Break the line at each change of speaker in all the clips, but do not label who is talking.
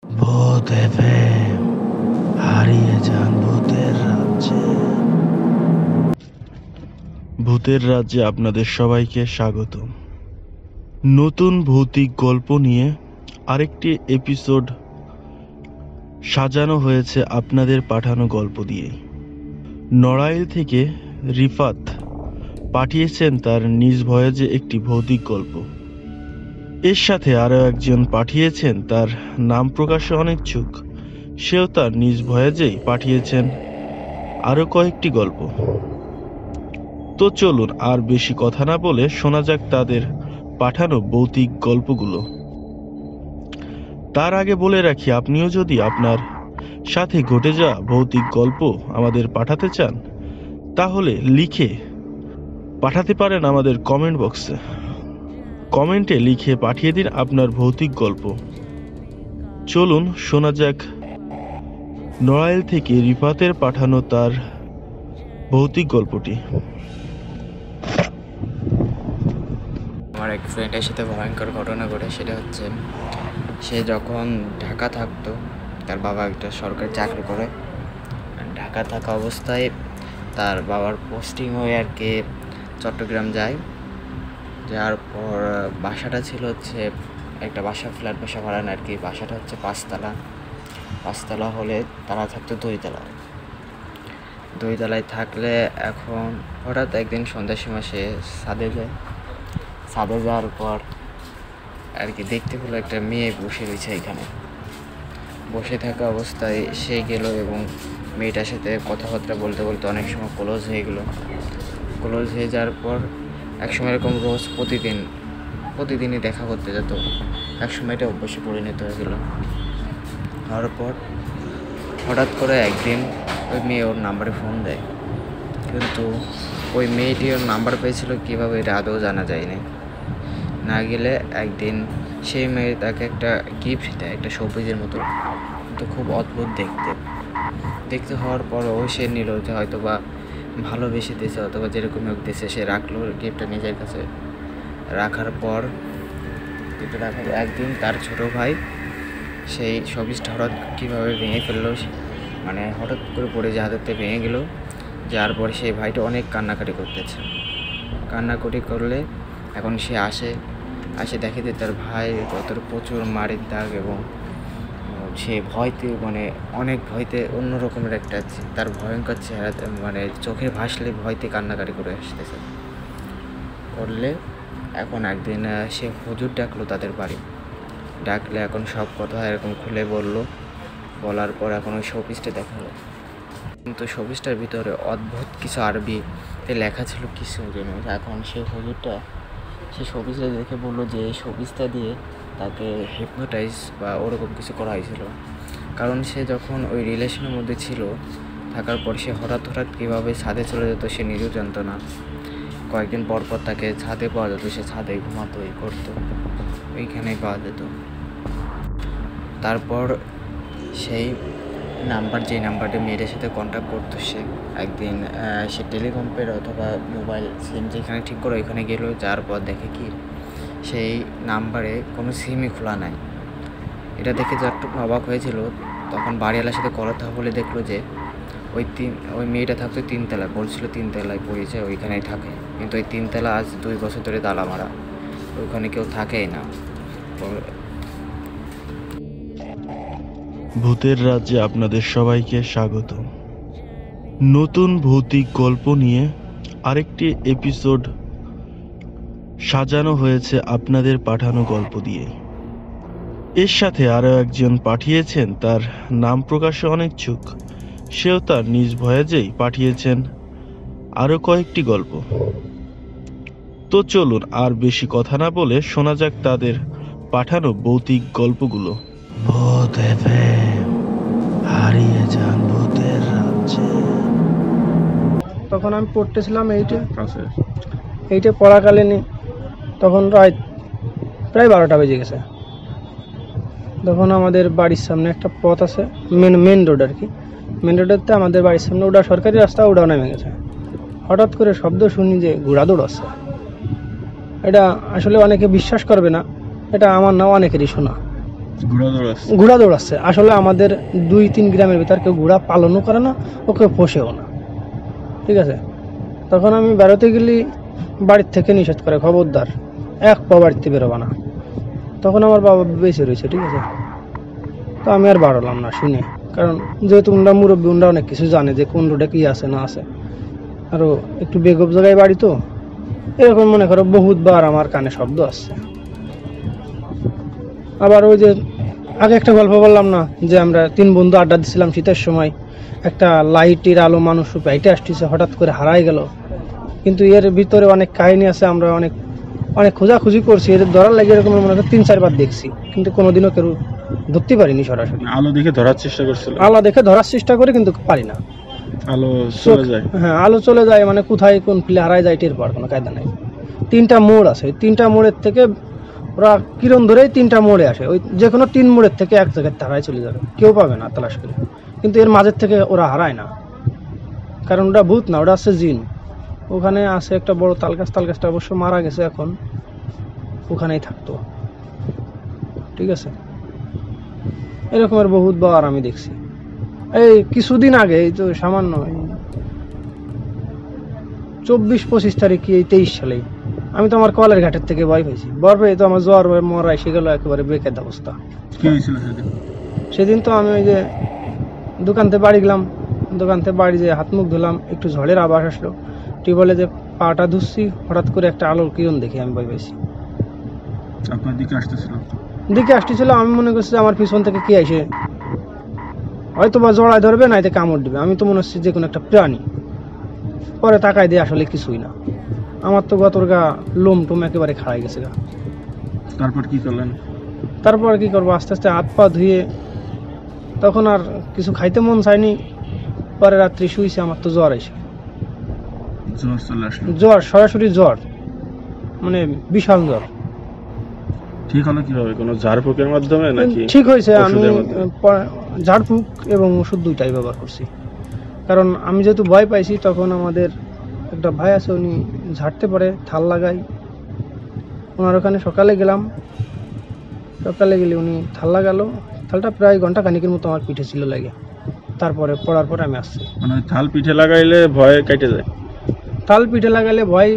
ভূত এফএম, হারিয়ে যান ভূতের রাজ্যে। ভূতের রাজ্যে আপনাদের সবাইকে স্বাগত। নতুন ভৌতিক গল্প নিয়ে আরেকটি এপিসোড সাজানো হয়েছে আপনাদের পাঠানো গল্প দিয়ে। নড়াইল থেকে রিফাত পাঠিয়েছেন তার নিজ ভয়েজে একটি ভৌতিক গল্প। এর সাথে আরও একজন পাঠিয়েছেন তার নাম প্রকাশে অনিচ্ছুক, সেও তার নিজ ভয়েজেই পাঠিয়েছেন আরও কয়েকটি গল্প। তো চলুন আর বেশি কথা না বলে শোনা যাক তাদের পাঠানো ভৌতিক গল্পগুলো। তার আগে বলে রাখি, আপনিও যদি আপনার সাথে ঘটে যাওয়া ভৌতিক গল্প আমাদের পাঠাতে চান তাহলে লিখে পাঠাতে পারেন আমাদের কমেন্ট বক্সে। কমেন্টে লিখে পাঠিয়ে দিন আপনার ভৌতিক গল্প। চলুন শোনা যাক নড়াইল থেকে রিফাতের পাঠানো তার ভৌতিক গল্পটি।
আমার এক ফ্রেন্ডের সাথে ভয়ঙ্কর ঘটনা ঘটে। সেটা হচ্ছে, সে যখন ঢাকা থাকতো, তার বাবা একটা সরকারি চাকরি করে। ঢাকা থাকা অবস্থায় তার বাবার পোস্টিং হয়ে আর কি চট্টগ্রাম যায়। যাওয়ার পর বাসাটা ছিল হচ্ছে একটা ফ্ল্যাট বাসা ভাড়া না আর কি। বাসাটা হচ্ছে পাঁচতলা হলে তারা থাকতো দুইতলায় থাকলে এখন হঠাৎ একদিন সন্ধ্যার সময় সে ছাদে যাওয়ার পর আর কি দেখতে পেলো একটা মেয়ে বসে রয়েছে এখানে। বসে থাকা অবস্থায় সে গেল এবং মেয়েটার সাথে কথাবার্তা বলতে বলতে অনেক সময় ক্লোজ হয়ে যাওয়ার পর একসময় এরকম রোজ প্রতিদিনই দেখা করতে যেত। একসময় এটা অভ্যাসে পরিণত হয়ে গেল। হওয়ার পর হঠাৎ করে একদিন ওই মেয়ে ওর নাম্বারে ফোন দেয়, কিন্তু ওই মেয়েটি ওর নাম্বার পেয়েছিল কীভাবে এটা আদৌ জানা যায়নি। না গেলে একদিন সেই মেয়ে তাকে একটা গিফট দেয়, একটা শোপিসের মতো, তো খুব অদ্ভুত দেখতে হওয়ার পর সে নিল যে হয়তো বা ভালোবেসে দিয়েছে অথবা যেরকম হোক দিয়েছে, সে রাখলো গিফটটা নিজের কাছে। রাখার পর একদিন তার ছোট ভাই সেই শোপিসটা হঠাৎ কীভাবে ভেঙে ফেললো, মানে হঠাৎ করে পড়ে যে হাতের থেকে ভেঙে গেল। যার পর সেই ভাইটা অনেক কান্নাকাটি করলে এখন সে আসে দেখে যে তার ভাই প্রচুর মারের দাগ, এবং সে অনেক ভয়তে অন্য রকমের একটা তার ভয়ঙ্কর চেহারা, মানে চোখে ভাসলে ভয়তে কান্নাকাটি করে আসতেছে করলে। এখন একদিন সে হুজুর ডাকলো তাদের বাড়ি। ডাকলে এখন সব কথা এরকম খুলে বলার পর এখন ওই শোপিসটা দেখালো, কিন্তু শোপিসটার ভিতরে অদ্ভুত কিছু আরবিতে লেখা ছিল কিছু যেন। এখন সে হুজুরটা সে শোপিসটা দেখে বললো যে এই শোপিসটা দিয়ে তাকে হিপনোটাইজ বা ওরকম কিছু করা হয়েছিল। কারণ সে যখন ওই রিলেশনের মধ্যে ছিল, থাকার পর সে হঠাৎ কীভাবে ছাদে চলে যেত সে নিজেও জানতো না। কয়েকদিন পর তাকে ছাদে পাওয়া যেত, সে ছাদে ঘুমাতো, করতো, ওইখানেই পাওয়া যেত। তারপর সেই যে নাম্বারটা মেয়েদের সাথে কন্ট্যাক্ট করতো, সে একদিন সে টেলিকম্পের অথবা মোবাইল সিম যেখানে ঠিক করে ওইখানে গেল। যাওয়ার পর দেখে কি সেই নাম্বারে কোনো সিমই খোলা নাই। এটা দেখে যতটুকু অবাক হয়েছিল, তখন বাড়িওয়ালার সাথে কথা বলে দেখলো যে ওই মেয়েটা থাকতো তিনতলায়, বলছিল তিনতলায় পড়েছে, ওইখানেই থাকে। কিন্তু ওই তিনতলা আজ 2 বছর ধরে তালা মারা, ওইখানে কেউ থাকেই না।
ভূতের রাজ্যে আপনাদের সবাইকে স্বাগত। নতুন ভৌতিক গল্প নিয়ে আরেকটি এপিসোড সাজানো হয়েছে আপনাদের পাঠানো গল্প দিয়ে। এর সাথে আরও একজন পাঠিয়েছেন তার নাম প্রকাশে অনিচ্ছুক, সেও তার নিজ ভয়েজেই পাঠিয়েছেন আরও কয়েকটি গল্প। তো চলুন আর বেশি কথা না বলে শোনা যাক তাদের পাঠানো ভৌতিক গল্পগুলো। ভূত এফএম, হারিয়ে যান ভূতের রাজ্যে।
তখন আমি পড়তেছিলাম এইটে পড়াকালীন, তখন প্রায় 12টা বেজে গেছে। তখন আমাদের বাড়ির সামনে একটা পথ আছে, মেন রোড আর কি। মেন রোডেতে আমাদের বাড়ির সামনে ওটা সরকারি রাস্তা, ওটাও নেমে গেছে। হঠাৎ করে শব্দ শুনি যে ঘোড়া দৌড়াচ্ছে। এটা আসলে অনেকে বিশ্বাস করবে না, এটা আমার না অনেকেরই শোনা। ঘোড়া দৌড়াচ্ছে। আসলে আমাদের 2-3 গ্রামের ভিতর কেউ ঘোড়া পালনও করে না, ওকে পোষেও না, ঠিক আছে। তখন আমি বেরোতে গেলে বাড়ির থেকে নিষেধ করে, খবরদার এক পা বাড়িতে বেরোবা না। তখন আমার বাবা বেঁচে রয়েছে, ঠিক আছে। তো আমি আর বাড়লাম না শুনে, কারণ যেহেতু উনরা মুরব্বী, উনরা অনেক কিছু জানে যে কোন রোডে কি আছে না আছে। আরও একটু বেগব জায়গায় বাড়ি, তো এরকম মনে করো বহুতবার আমার কানে শব্দ আসছে। আবার ওই যে আগে একটা গল্প বললাম না, যে আমরা 3 বন্ধু আড্ডা দিছিলাম শীতের সময়, একটা লাইটের আলো মানুষ রূপে হাইটে আসতেছে, হঠাৎ করে হারাই গেল। কিন্তু এর ভিতরে অনেক কাহিনী আছে, আমরা অনেক অনেক খোঁজাখুঁজি করছি, এদের ধরার লাগে এরকম মনে হয় 3-4 বার দেখছি, কিন্তু কোনোদিনও কেউ ধরতে পারিনি সরাসরি।
আলো দেখে ধরার চেষ্টা করছিল,
আলো দেখে ধরার চেষ্টা করে কিন্তু পারি না।
আলো চলে যায়।
হ্যাঁ, আলো চলে যায়, মানে কোথায় কোন ফিলে হারাই যায় টের পাওয়ার কোনো কায়দা নেই। 3টা মোড় আছে, 3টা মোড়ের থেকে ওরা কিরণ ধরেই 3টা মোড়ে আসে, ওই যে কোনো 3 মোড়ের থেকে এক জায়গায় হারাই চলে যাবে, কেউ পাবে না তালাশ করে। কিন্তু এর মাঝের থেকে ওরা হারায় না, কারণ ওটা ভূত না, ওটা আছে জিন। ওখানে আছে একটা বড় তালগাছ, তালগাছটা অবশ্য মারা গেছে, এখন ওখানেই থাকতো, ঠিক আছে। এরকমের বহুত বার আমি দেখছি। এই কিছুদিন আগে, এই তো সামান্য 24-25 তারিখ, এই 23 সালেই আমি তো আমার কলের ঘাটের থেকে ভয় পেয়েছি। ভয় পেয়ে তো আমার জ্বর মরা এসে গেল, একেবারে বেকার অবস্থা।
কি হয়েছিল সেদিন?
সেদিন তো আমি ওই যে দোকান থেকে বাড়ি গেলাম, দোকান থেকে বাড়ি যে হাত মুখ ধুলাম, একটু ঝড়ের আভাস আসলো, টিউবওয়েলে যে পাটা ধুচ্ছি, হঠাৎ করে একটা আলোর কিরণ দেখে আমি ভয় পেয়েছি।
আপনার দিকে আসতেছিল?
দিকে আসতেছিল, আমি মনে করছি আমার পিছন থেকে কি আসে, হয়তো বা জড়ায় ধরবে, নাইতে কামড় দিবে। আমি তো মনে হচ্ছে যে কোনো একটা প্রাণী। পরে তাকাই দিয়ে আসলে কিছুই না, আমার তো গতর গা লোম টুম একেবারে খাড়াই গেছে গা।
তারপর কি করলেন?
তারপর কি করবো, আস্তে আস্তে হাত পা ধুয়ে, তখন আর কিছু খাইতে মন চায়নি। পরে রাত্রি শুয়েছি, আমার তো জ্বর এসে,
জ্বর চলে আসলো?
জ্বর, সরাসরি জ্বর, মানে বিশাল জ্বর।
ঠিক হলো কিভাবে? কোনো ঝাড়ফুঁকের মাধ্যমে নাকি?
ঠিক হয়েছে, আমি
ওষুধের মাধ্যমে?
ঝাড়ফুঁক এবং ওষুধ দুইটাই ব্যবহার করছি। কারণ আমি যেহেতু ভয় পাইছি, তখন আমাদের একটা ভাই আছে, উনি ঝাড়তে পারে, থাল লাগাই। ওনার ওখানে সকালে গেলাম, সকালে গেলে উনি থাল লাগালো। থালটা প্রায় ঘন্টা খানিকের মতো আমার পিঠে ছিল লাগে। তারপরে পড়ার পর আমি আসছি।
মানে থাল পিঠে লাগাইলে ভয় কেটে যায়?
থাল পিঠে লাগাইলে ভয়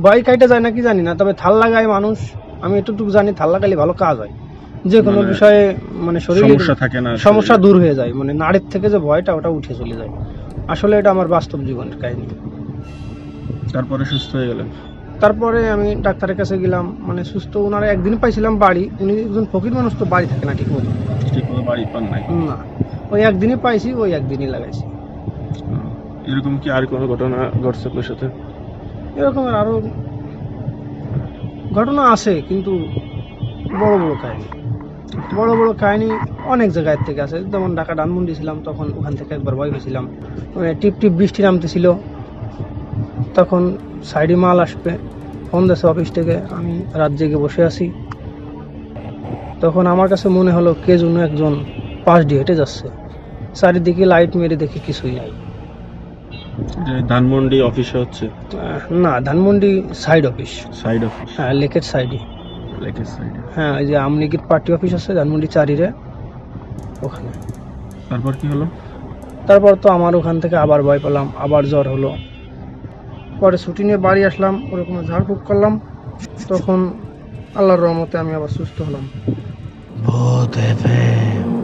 ভয় কাইটে যায় নাকি জানি না, তবে থাল লাগায় মানুষ, আমি এতটুকু জানি, থাল লাগাইলে ভালো কাজ হয়। যে কোনো
মানে
বিষয়ে, মানে শরীরে
সমস্যা থাকে না,
সমস্যা দূর হয়ে যায়, মানে নাড়ির থেকে যে ভয়টা, ওটা উঠে চলে যায়। আসলে এটা আমার বাস্তব জীবনের কাহিনী।
তারপরে সুস্থ হয়ে গেলেন?
তারপরে আমি ডাক্তারের কাছে গেলাম, মানে সুস্থ। ওনারা একদিন পাইছিলাম বাড়ি, উনি একজন ফকির মানুষ, তো বাড়ি থাকে না ঠিক মতো।
ঠিক মতো বাড়ি পান নাই?
না, ওই একদিনই পাইছি, ওই একদিনই লাগাইছি।
এরকম কি আর কোনো ঘটনা ঘটছে আপনার সাথে?
এরকমের আরো ঘটনা আছে, কিন্তু বড় বড় কাহিনী, বড় বড় কাহিনী অনেক জায়গায় থেকে আছে। যেমন ঢাকা ধানমন্ডি ছিলাম, তখন ওখান থেকে একবার ভয় পেয়েছিলাম। মানে টিপ টিপ বৃষ্টি নামতেছিল, তখন সাইডে মাল আসবে, ফোন দিয়েছে অফিস থেকে, আমি রাত জেগে বসে আছি। তখন আমার কাছে মনে হলো কে যেন একজন পাশ দিয়ে হেঁটে যাচ্ছে। চারিদিকে লাইট মেরে দেখি কিছুই নাই।
যে ধানমন্ডি অফিসে হচ্ছে?
না, Dhanmondi side office.
Side office?
হ্যাঁ, লেকের সাইডে।
লেকের সাইডে?
হ্যাঁ, ওই যে আমলিগির পার্টি অফিস আছে ধানমন্ডি 4-এ, ওখানে।
তারপর কি হলো?
তারপর তো আমার ওখান থেকে আবার ভয় পেলাম, আবার জ্বর হলো। পরে ছুটি নিয়ে বাড়ি আসলাম, ওরকম ঝাড়ফুঁক করলাম, তখন আল্লাহর রহমতে আমি আবার সুস্থ হলাম।
ভূত FM